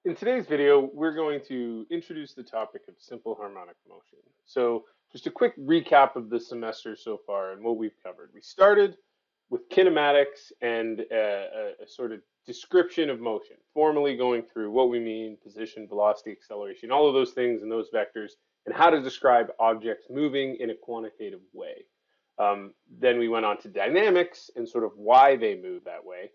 In today's video, we're going to introduce the topic of simple harmonic motion. So, just a quick recap of the semester so far and what we've covered. We started with kinematics and a sort of description of motion, formally going through what we mean, position, velocity, acceleration, all of those things and those vectors, and how to describe objects moving in a quantitative way. Then we went on to dynamics and sort of why they move that way,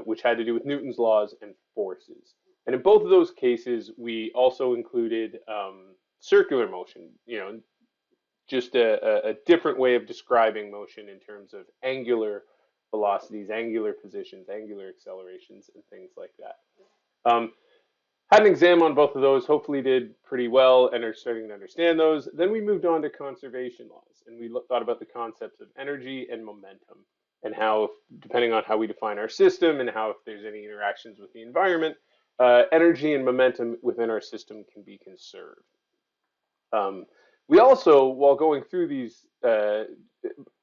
which had to do with Newton's laws and forces. And in both of those cases, we also included circular motion, just a different way of describing motion in terms of angular velocities, angular positions, angular accelerations, and things like that. Had an exam on both of those, hopefully did pretty well and are starting to understand those. Then we moved on to conservation laws, and we thought about the concepts of energy and momentum and how, depending on how we define our system and how if there's any interactions with the environment, energy and momentum within our system can be conserved. We also, while going through these,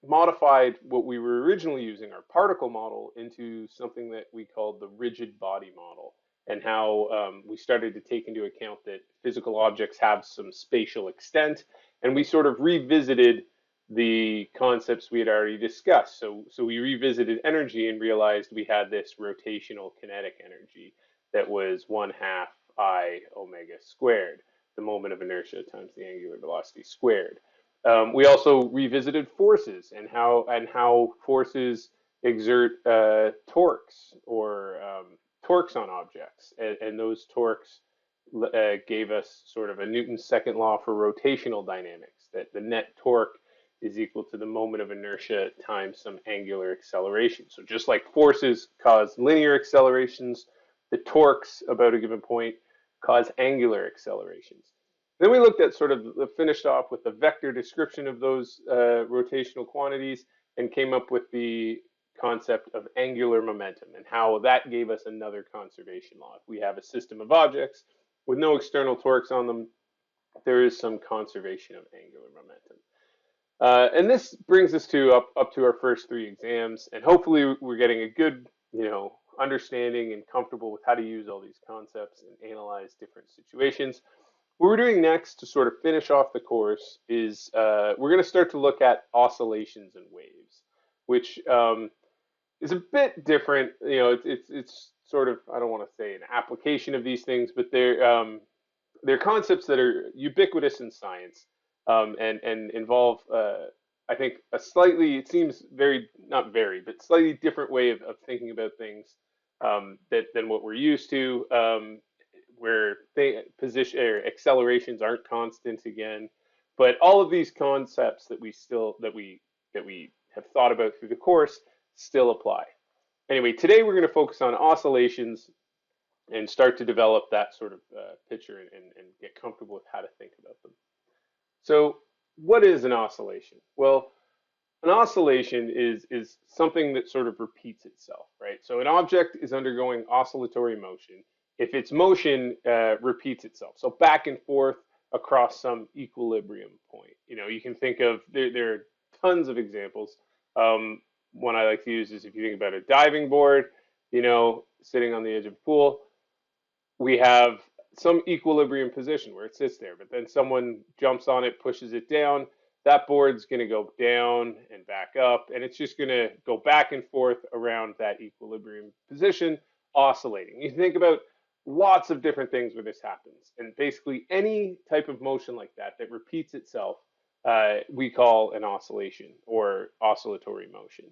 modified what we were originally using, our particle model, into something that we called the rigid body model, and how we started to take into account that physical objects have some spatial extent, and we sort of revisited the concepts we had already discussed. So we revisited energy and realized we had this rotational kinetic energy that was 1/2 I omega squared, the moment of inertia times the angular velocity squared. We also revisited forces and how forces exert torques or torques on objects, and those torques gave us sort of a Newton's second law for rotational dynamics, that the net torque is equal to the moment of inertia times some angular acceleration. So just like forces cause linear accelerations, the torques about a given point cause angular accelerations. Then we looked at sort of finished off with the vector description of those rotational quantities and came up with the concept of angular momentum and how that gave us another conservation law. If we have a system of objects with no external torques on them, there is some conservation of angular momentum. And this brings us to up to our first 3 exams, and hopefully we're getting a good, understanding and comfortable with how to use all these concepts and analyze different situations. What we're doing next to sort of finish off the course is we're going to start to look at oscillations and waves, which is a bit different. It's sort of, I don't want to say an application of these things, but they're concepts that are ubiquitous in science, and involve, I think, a slightly, it seems very, not very, but slightly different way of thinking about things than what we're used to, where position or accelerations aren't constant again. But all of these concepts that we have thought about through the course still apply. Anyway, today we're going to focus on oscillations and start to develop that sort of picture and get comfortable with how to think about them. So, what is an oscillation? Well, an oscillation is something that sort of repeats itself, right? So an object is undergoing oscillatory motion if its motion repeats itself. So back and forth across some equilibrium point. You can think of, there are tons of examples. One I like to use is if you think about a diving board, sitting on the edge of a pool, we have some equilibrium position where it sits there, but then someone jumps on it, pushes it down. That board's going to go down and back up, and it's just going to go back and forth around that equilibrium position, oscillating. You think about lots of different things where this happens, and basically any type of motion like that that repeats itself, we call an oscillation or oscillatory motion.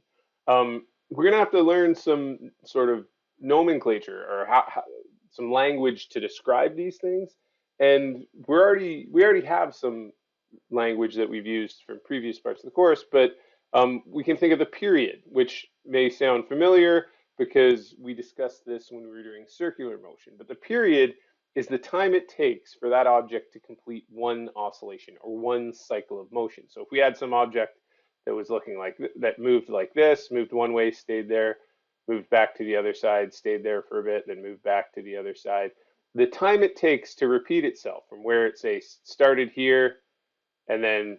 We're going to have to learn some sort of nomenclature or some language to describe these things, and we already have some language that we've used from previous parts of the course, but we can think of the period, which may sound familiar because we discussed this when we were doing circular motion. But the period is the time it takes for that object to complete one oscillation or one cycle of motion. So if we had some object that was looking like that moved like this, moved one way, stayed there, moved back to the other side, stayed there for a bit, then moved back to the other side, the time it takes to repeat itself from where it, say, started here and then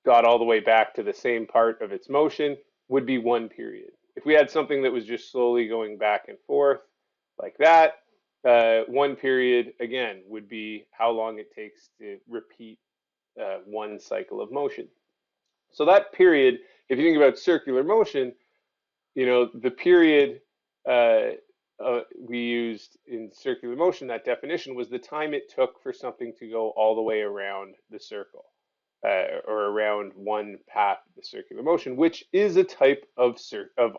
got all the way back to the same part of its motion would be one period. If we had something that was just slowly going back and forth like that, one period, again, would be how long it takes to repeat one cycle of motion. So that period, if you think about circular motion, the period we used in circular motion, that definition was the time it took for something to go all the way around the circle, or around one path of the circular motion, which is a type of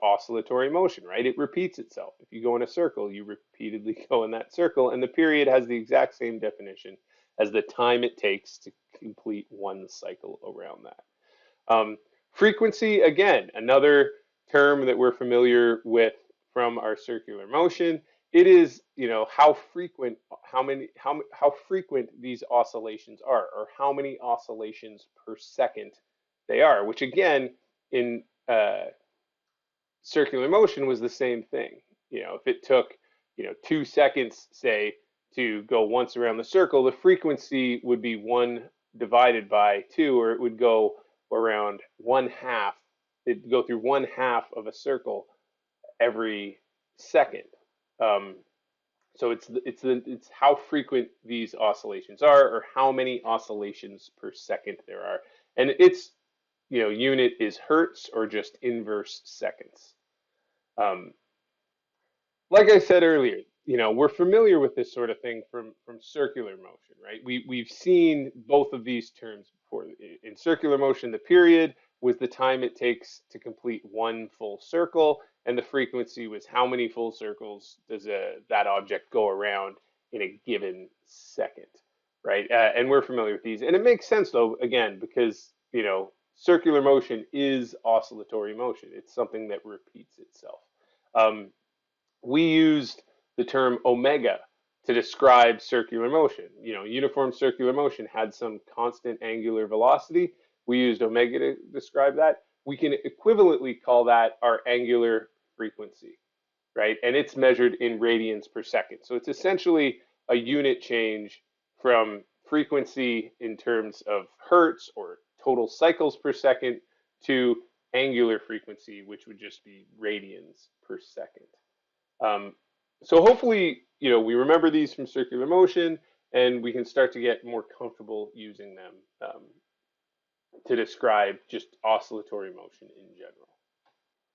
oscillatory motion, right? It repeats itself. If you go in a circle, you repeatedly go in that circle, and the period has the exact same definition as the time it takes to complete one cycle around that. Frequency, again, another term that we're familiar with from our circular motion. It is, how frequent, how frequent these oscillations are, or how many oscillations per second they are, which again, in circular motion was the same thing. If it took, 2 seconds, say, to go once around the circle, the frequency would be 1 divided by 2, or it would go around 1/2. It'd go through 1/2 of a circle every second. Um, so it's how frequent these oscillations are, or how many oscillations per second there are, and its unit is hertz, or just inverse seconds. Um, like I said earlier, we're familiar with this sort of thing from circular motion, right? We've seen both of these terms before. In circular motion, the period was the time it takes to complete one full circle, and the frequency was how many full circles does that object go around in a given second, right? And we're familiar with these, and it makes sense though, again, because circular motion is oscillatory motion. It's something that repeats itself. Um, we used the term omega to describe circular motion. Uniform circular motion had some constant angular velocity. We used omega to describe that. We can equivalently call that our angular frequency, right? And it's measured in radians per second. So it's essentially a unit change from frequency in terms of hertz, or total cycles per second, to angular frequency, which would just be radians per second. Um, so hopefully, we remember these from circular motion, and we can start to get more comfortable using them to describe just oscillatory motion in general.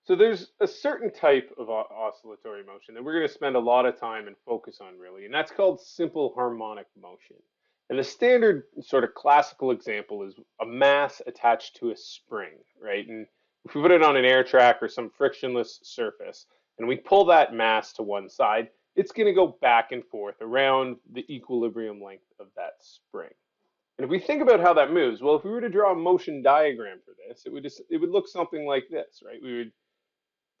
So there's a certain type of oscillatory motion that we're going to spend a lot of time and focus on, really, and that's called simple harmonic motion. And the standard sort of classical example is a mass attached to a spring, right? And if we put it on an air track or some frictionless surface, and we pull that mass to one side, it's going to go back and forth around the equilibrium length of that spring. And if we think about how that moves, well, if we were to draw a motion diagram for this, it would look something like this, right? We would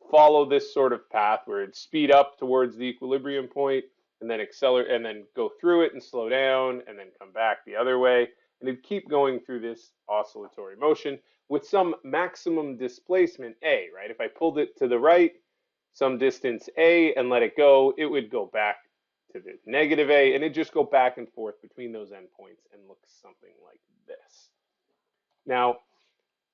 follow this sort of path where it'd speed up towards the equilibrium point, and then accelerate, and then go through it and slow down, and then come back the other way. And it'd keep going through this oscillatory motion with some maximum displacement A, right? If I pulled it to the right, some distance A, and let it go, it would go back to the negative A, and it'd just go back and forth between those endpoints and look something like this. Now,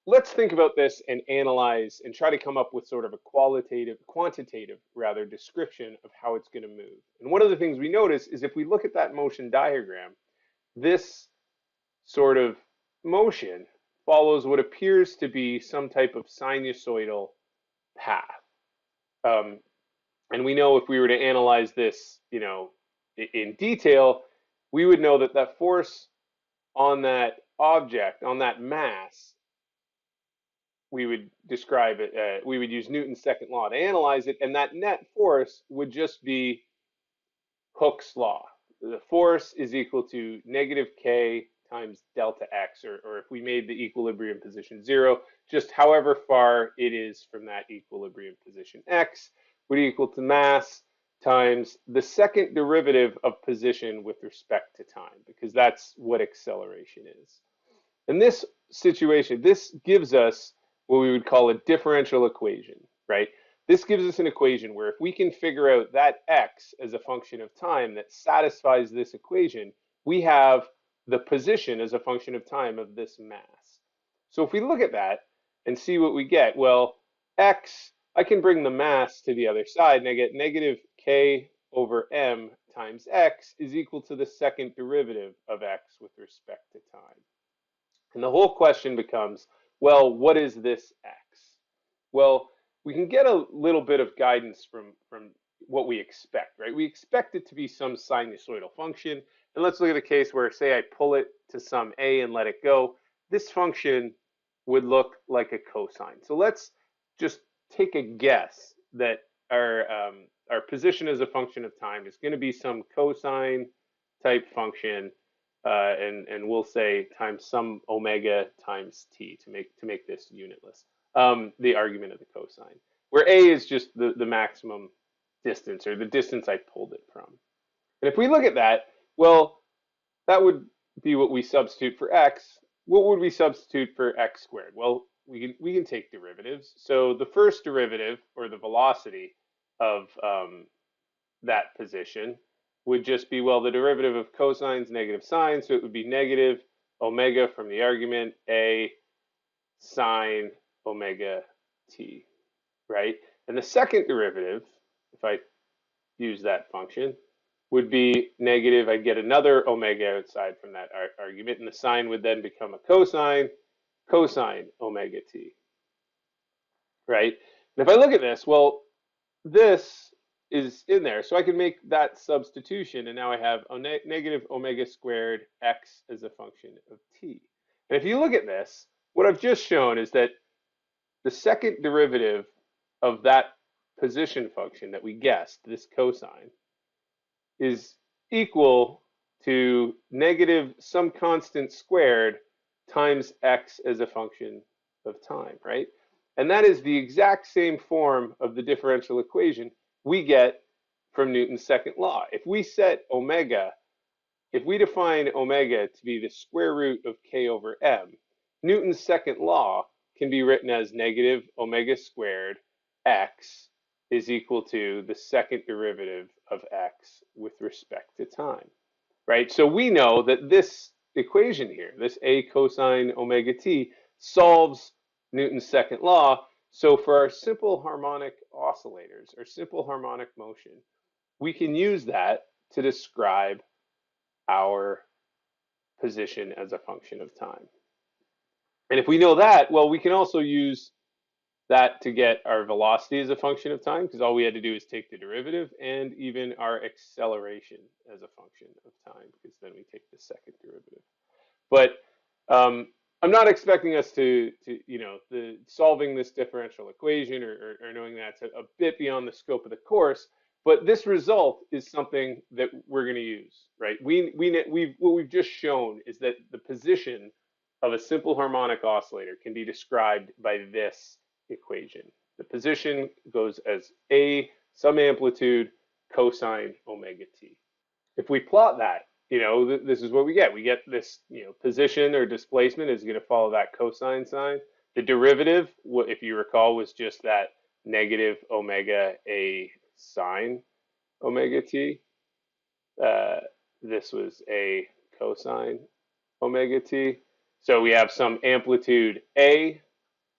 let's think about this and analyze and try to come up with sort of a quantitative rather, description of how it's going to move. And one of the things we notice is if we look at that motion diagram, this sort of motion follows what appears to be some type of sinusoidal path. And we know if we were to analyze this, in detail, we would know that that force on that object, on that mass, we would describe it, we would use Newton's second law to analyze it, and that net force would just be Hooke's law. The force is equal to negative K times delta X, or if we made the equilibrium position 0, just however far it is from that equilibrium position X, would equal to mass times the second derivative of position with respect to time, because that's what acceleration is. In this situation, this gives us what we would call a differential equation, right? This gives us an equation where if we can figure out that x as a function of time that satisfies this equation, we have the position as a function of time of this mass. So if we look at that and see what we get, well, x, I can bring the mass to the other side, and I get negative k over m times x is equal to the second derivative of x with respect to time. And the whole question becomes, well, what is this x? Well, we can get a little bit of guidance from what we expect, right? We expect it to be some sinusoidal function. And let's look at a case where, say, I pull it to some a and let it go. This function would look like a cosine. So let's just take a guess that our position as a function of time is going to be some cosine type function, and we'll say times some omega times t to make this unitless. The argument of the cosine, where a is just the maximum distance, or the distance I pulled it from. And if we look at that, well, that would be what we substitute for x. What would we substitute for x squared? Well, we can take derivatives. So the first derivative, or the velocity of that position, would just be, well, the derivative of cosine is negative sine, so it would be negative omega from the argument a sine omega t, right? And the second derivative, if I use that function, would be negative. I'd get another omega outside from that argument, and the sine would then become a cosine omega t, right? And if I look at this, well, this is in there, so I can make that substitution, and now I have negative omega squared x as a function of t. And if you look at this, what I've just shown is that the second derivative of that position function that we guessed, this cosine, is equal to negative some constant squared times x as a function of time, right? And that is the exact same form of the differential equation we get from Newton's second law. If we set omega, if we define omega to be the square root of k over m, Newton's second law can be written as negative omega squared x is equal to the second derivative of x with respect to time, right? So we know that this equation here, this a cosine omega t, solves Newton's second law. So for our simple harmonic oscillators, or simple harmonic motion, we can use that to describe our position as a function of time. And if we know that, well, we can also use that to get our velocity as a function of time, because all we had to do is take the derivative, and even our acceleration as a function of time, because then we take the second derivative. But I'm not expecting us to solving this differential equation or knowing that's a bit beyond the scope of the course. But this result is something that we're going to use, right? What we've just shown is that the position of a simple harmonic oscillator can be described by this equation. The position goes as a some amplitude cosine omega t. If we plot that, this is what we get. We get this, position or displacement is going to follow that cosine sign. The derivative, if you recall, was just that negative omega a sine omega t. This was a cosine omega t. So we have some amplitude a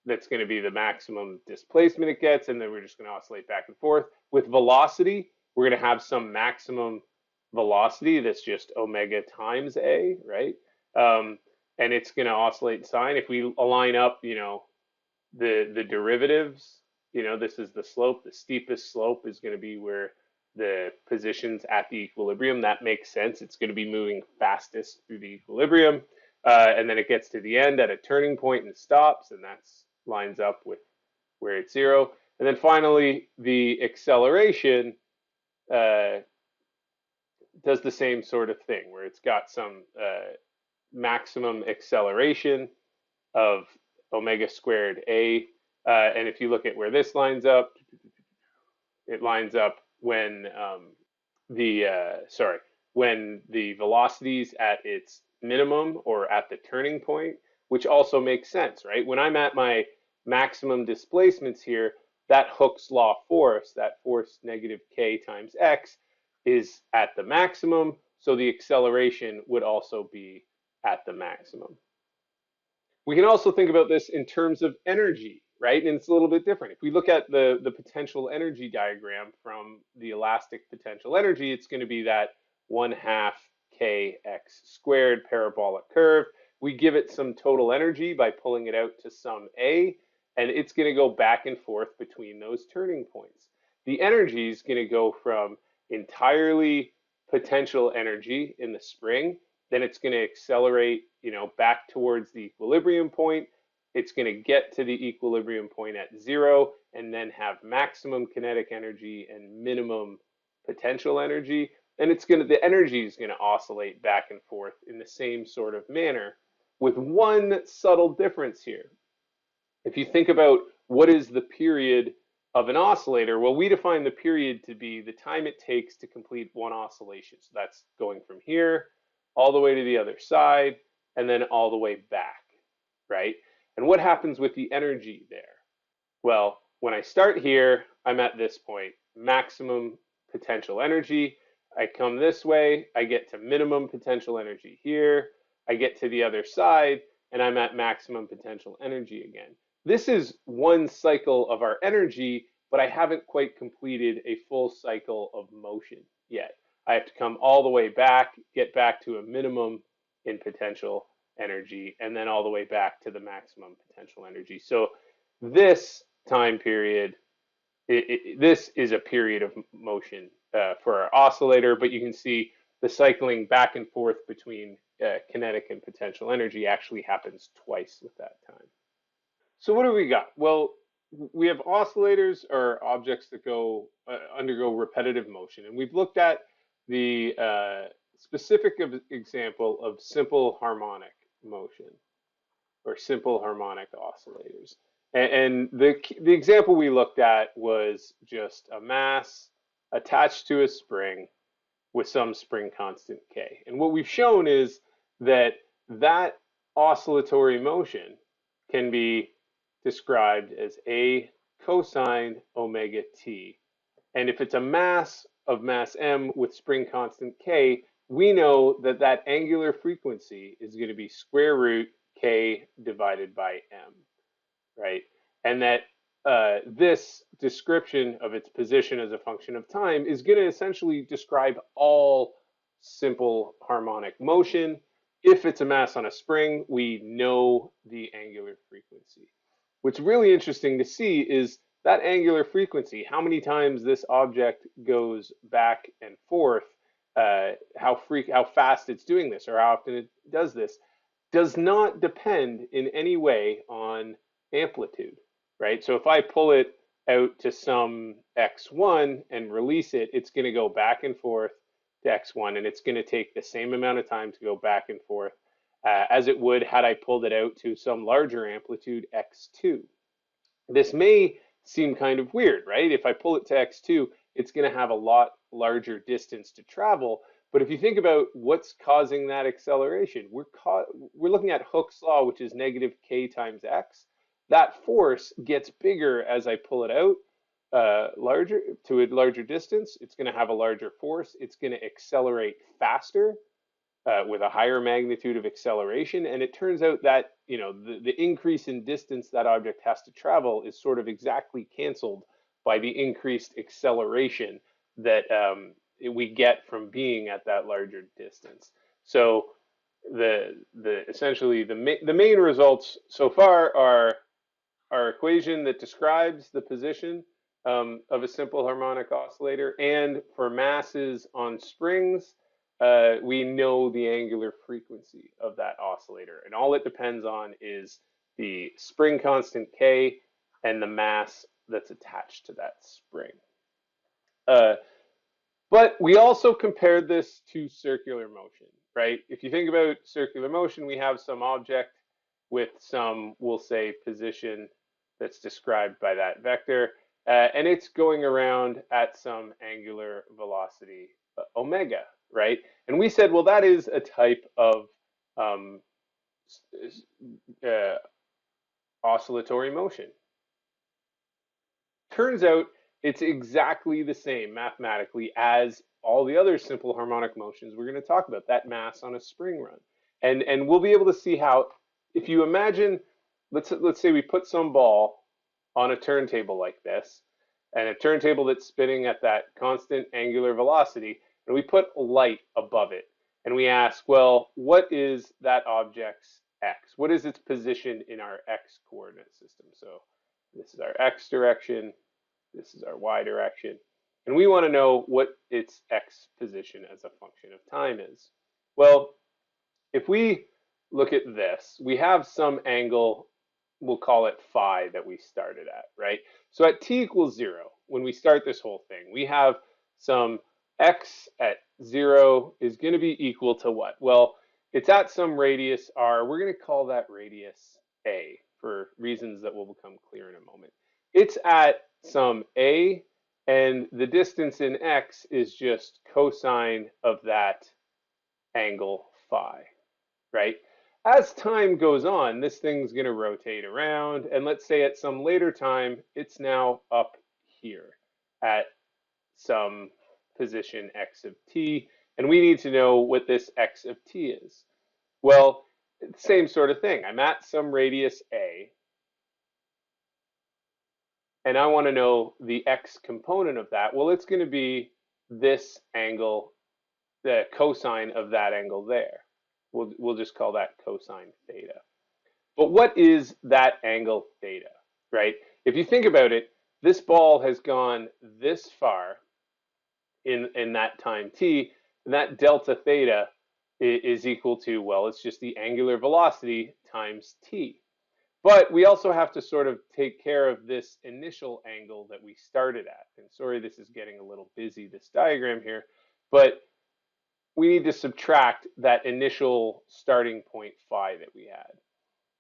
that's going to be the maximum displacement it gets, and then we're just going to oscillate back and forth. With velocity, we're going to have some maximum velocity that's just omega times a, right? And it's going to oscillate in sine. If we align up, the derivatives, this is the slope. The steepest slope is going to be where the position's at the equilibrium. That makes sense. It's going to be moving fastest through the equilibrium. And then it gets to the end at a turning point and stops, and that's lines up with where it's zero. And then finally, the acceleration does the same sort of thing, where it's got some maximum acceleration of omega squared a. And if you look at where this lines up, it lines up when when the velocity's at its minimum or at the turning point, which also makes sense, right? When I'm at my maximum displacements here, that Hooke's law force, that force negative k times x, is at the maximum, so the acceleration would also be at the maximum. We can also think about this in terms of energy, right? And it's a little bit different. If we look at the potential energy diagram from the elastic potential energy, it's going to be that 1/2 kx squared parabolic curve. We give it some total energy by pulling it out to some a, and it's going to go back and forth between those turning points. The energy is going to go from entirely potential energy in the spring, then it's going to accelerate, back towards the equilibrium point. It's going to get to the equilibrium point at 0 and then have maximum kinetic energy and minimum potential energy. And the energy is going to oscillate back and forth in the same sort of manner, with one subtle difference here. If you think about what is the period of an oscillator, well, we define the period to be the time it takes to complete one oscillation. So that's going from here all the way to the other side and then all the way back, right? And what happens with the energy there? Well, when I start here, I'm at this point, maximum potential energy. I come this way, I get to minimum potential energy here. I get to the other side, and I'm at maximum potential energy again. This is one cycle of our energy, but I haven't quite completed a full cycle of motion yet. I have to come all the way back, get back to a minimum in potential energy, and then all the way back to the maximum potential energy. So this time period, this is a period of motion for our oscillator, but you can see the cycling back and forth between kinetic and potential energy actually happens twice with that time. So what do we got? Well, we have oscillators, or objects that undergo repetitive motion, and we've looked at the specific example of simple harmonic motion, or simple harmonic oscillators. And the example we looked at was just a mass attached to a spring with some spring constant k. And what we've shown is that that oscillatory motion can be described as a cosine omega t. And if it's a mass of mass m with spring constant k, we know that that angular frequency is going to be square root k divided by m, right? And that this description of its position as a function of time is going to essentially describe all simple harmonic motion. If it's a mass on a spring, we know the angular frequency. What's really interesting to see is that angular frequency, how many times this object goes back and forth, how fast it's doing this, or how often it does this, does not depend in any way on amplitude, right? So if I pull it out to some x1 and release it, it's going to go back and forth to x1, and it's going to take the same amount of time to go back and forth as it would had I pulled it out to some larger amplitude, x2. This may seem kind of weird, right? If I pull it to x2, it's going to have a lot larger distance to travel. But if you think about what's causing that acceleration, we're looking at Hooke's law, which is negative k times x. That force gets bigger as I pull it out larger to a larger distance. It's going to have a larger force. It's going to accelerate faster with a higher magnitude of acceleration. And it turns out that the increase in distance that object has to travel is sort of exactly canceled by the increased acceleration that we get from being at that larger distance. So essentially the main results so far are our equation that describes the position of a simple harmonic oscillator, and for masses on springs, we know the angular frequency of that oscillator, and all it depends on is the spring constant k and the mass that's attached to that spring. But we also compared this to circular motion, right? If you think about circular motion, we have some object with some, we'll say, position that's described by that vector, and it's going around at some angular velocity omega, right? And we said, well, that is a type of oscillatory motion. Turns out it's exactly the same mathematically as all the other simple harmonic motions we're going to talk about, that mass on a spring run. And we'll be able to see how, if you imagine, let's say we put some ball on a turntable like this, and a turntable that's spinning at that constant angular velocity, and we put light above it, and we ask, well, what is that object's x? What is its position in our x coordinate system? So this is our x direction, this is our y direction, and we want to know what its x position as a function of time is. Well, if we look at this, we have some angle, we'll call it phi, that we started at, right? So at t equals 0, when we start this whole thing, we have some x at 0 is going to be equal to what? Well, it's at some radius r. We're going to call that radius a for reasons that will become clear in a moment. It's at some a, and the distance in x is just cosine of that angle phi, right? As time goes on, this thing's going to rotate around, and let's say at some later time, it's now up here at some position x of t, and we need to know what this x of t is. Well, same sort of thing. I'm at some radius a, and I want to know the x component of that. Well, it's going to be this angle, the cosine of that angle there. We'll just call that cosine theta. But what is that angle theta, right? If you think about it, this ball has gone this far in that time t, and that delta theta is equal to, well, it's just the angular velocity times t. But we also have to sort of take care of this initial angle that we started at. And sorry, this is getting a little busy, this diagram here, but we need to subtract that initial starting point phi that we had.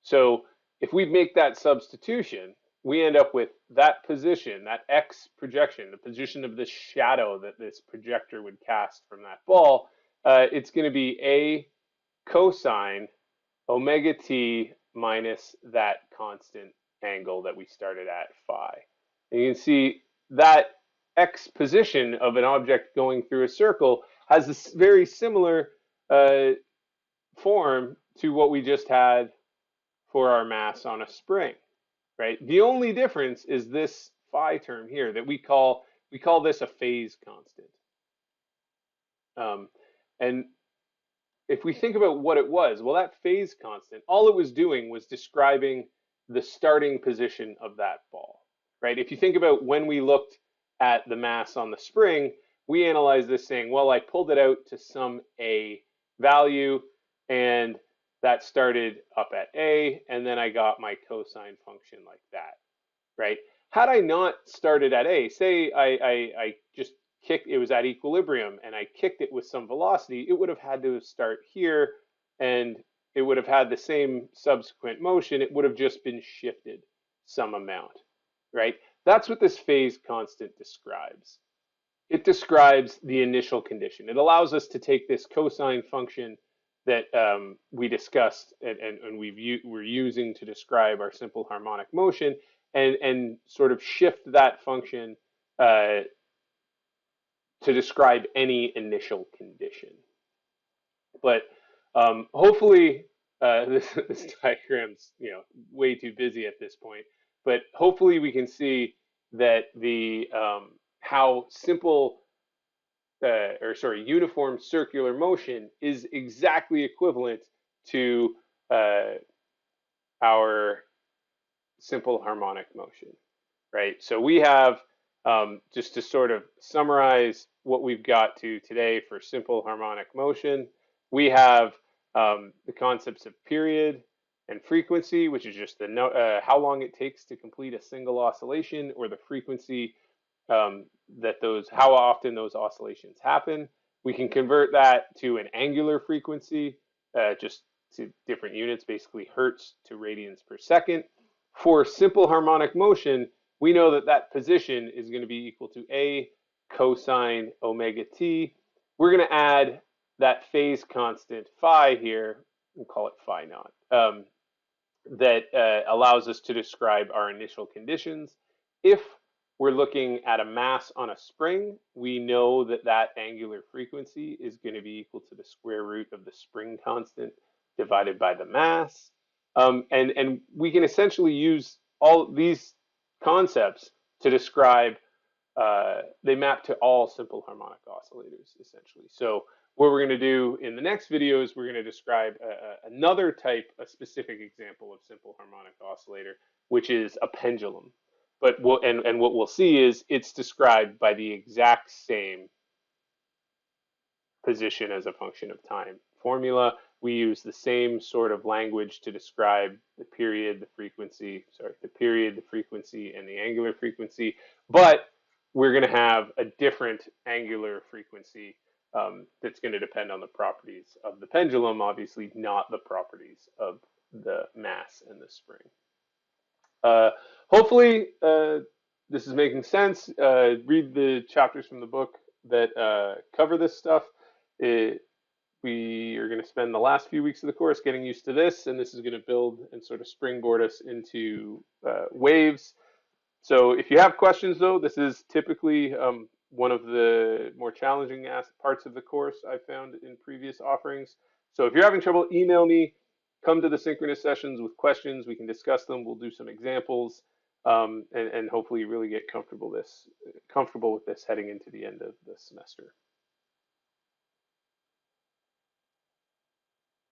So if we make that substitution, we end up with that position, that x projection, the position of the shadow that this projector would cast from that ball. It's going to be a cosine omega t minus that constant angle that we started at phi. And you can see that x position of an object going through a circle has a very similar form to what we just had for our mass on a spring, right? The only difference is this phi term here that we call this a phase constant. And if we think about what it was, well, that phase constant, all it was doing was describing the starting position of that ball, right? If you think about when we looked at the mass on the spring, we analyzed this saying, well, I pulled it out to some a value, and that started up at a, and then I got my cosine function like that, right? Had I not started at a, say I just kicked, it was at equilibrium, and I kicked it with some velocity, it would have had to start here, and it would have had the same subsequent motion. It would have just been shifted some amount, right? That's what this phase constant describes. It describes the initial condition. It allows us to take this cosine function that we discussed and we're using to describe our simple harmonic motion, and sort of shift that function to describe any initial condition. But hopefully this diagram's way too busy at this point. But hopefully we can see that the how simple uniform circular motion is exactly equivalent to our simple harmonic motion, right? So we have, just to sort of summarize what we've got to today for simple harmonic motion, we have the concepts of period and frequency, which is just the how long it takes to complete a single oscillation, or the frequency how often those oscillations happen. We can convert that to an angular frequency, just to different units, basically hertz to radians per second. For simple harmonic motion, we know that that position is going to be equal to a cosine omega t. We're going to add that phase constant phi here, we'll call it phi naught, that allows us to describe our initial conditions. If we're looking at a mass on a spring, we know that that angular frequency is going to be equal to the square root of the spring constant divided by the mass. And we can essentially use all these concepts to describe, they map to all simple harmonic oscillators, essentially. So what we're going to do in the next video is we're going to describe another type, a specific example of simple harmonic oscillator, which is a pendulum. But and what we'll see is it's described by the exact same position as a function of time formula. We use the same sort of language to describe the period, the frequency, and the angular frequency, but we're going to have a different angular frequency that's going to depend on the properties of the pendulum, obviously not the properties of the mass and the spring. Uh, Hopefully, this is making sense. Read the chapters from the book that cover this stuff. We are going to spend the last few weeks of the course getting used to this, and this is going to build and sort of springboard us into waves. So if you have questions, though, this is typically one of the more challenging parts of the course I've found in previous offerings. So if you're having trouble, email me. Come to the synchronous sessions with questions. We can discuss them. We'll do some examples, and hopefully really get comfortable with this heading into the end of the semester.